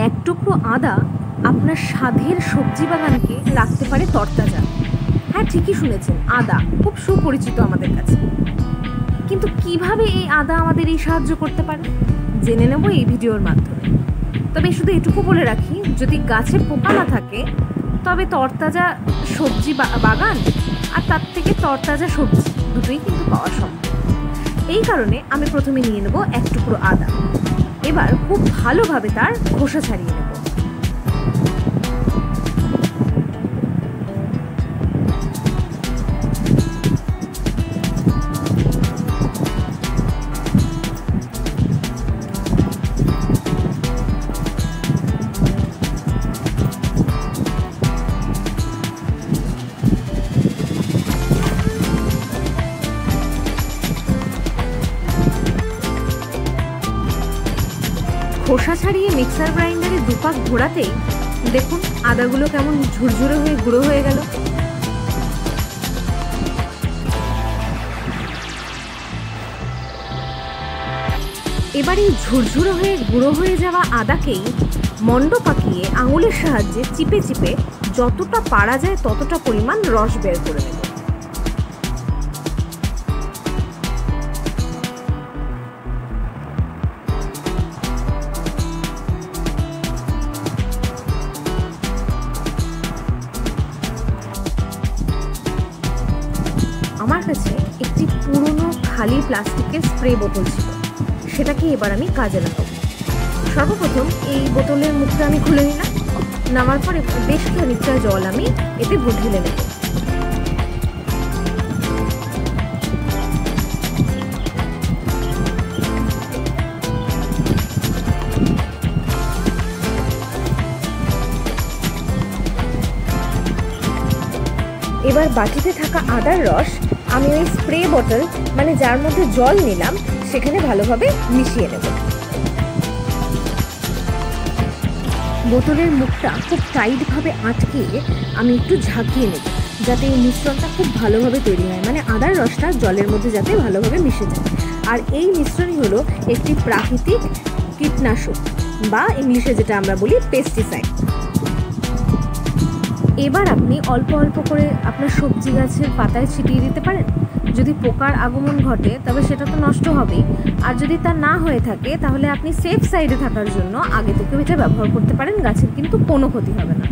এক টুকরো আদা আপনার স্বাদের সবজি বাগানকে রাখতে পারে তরতাজা। হ্যাঁ, ঠিকই শুনেছেন, আদা খুব সুপরিচিত আমাদের কাছে। কিন্তু কিভাবে এই আদা আমাদের এই সাহায্য করতে পারে জেনে নেব এই ভিডিওর মাধ্যমে। তবে শুধু এটুকু বলে রাখি, যদি গাছে পোকা না থাকে তবে তরতাজা সবজি বাগান আর তার থেকে তরতাজা সবজি দুটোই কিন্তু পাওয়া সম্ভব। এই কারণে আমি প্রথমে নিয়ে নেব এক টুকরো আদা। এবার খুব ভালোভাবে তার খোসা ছাড়িয়ে নেব। খোসা ছাড়িয়ে মিক্সার গ্রাইন্ডারে দুপাক ঘোরাতেই দেখুন আদাগুলো কেমন ঝুরঝুরে হয়ে গুঁড়ো হয়ে গেল। এবার এই ঝুরঝুরে হয়ে গুঁড়ো হয়ে যাওয়া আদাকেই মণ্ড পাকিয়ে আঙুলের সাহায্যে চিপে চিপে যতটা পারা যায় ততটা পরিমাণ রস বের করে নেব। আমার কাছে একটি পুরনো খালি প্লাস্টিকের স্প্রে বোতল ছিল, সেটাকে এবার আমি কাজে লাগাবো। সর্বপ্রথম এই বোতলের মুখটা আমি খুলে নিলাম। নামার পরে বেশ খানিকটা জল আমি এতে ঢেলে নেব। এবার বাটিতে থাকা আদার রস আমি ওই স্প্রে বোতল মানে যার মধ্যে জল নিলাম সেখানে ভালোভাবে মিশিয়ে নেব। বোতলের মুখটা খুব টাইটভাবে আটকে আমি একটু ঝাঁকিয়ে নেব, যাতে এই মিশ্রণটা খুব ভালোভাবে তৈরি হয়, মানে আদার রসটা জলের মধ্যে যাতে ভালোভাবে মিশে যায়। আর এই মিশ্রণই হলো একটি প্রাকৃতিক কীটনাশক বা ইংলিশে যেটা আমরা বলি পেস্টিসাইড। এবার আপনি অল্প অল্প করে আপনার সবজি গাছের পাতায় ছিটিয়ে দিতে পারেন। যদি পোকার আগমন ঘটে তবে সেটা তো নষ্ট হবেই, আর যদি তা না হয়ে থাকে তাহলে আপনি সেফ সাইডে থাকার জন্য আগে থেকেও এটা ব্যবহার করতে পারেন, গাছের কিন্তু কোনো ক্ষতি হবে না।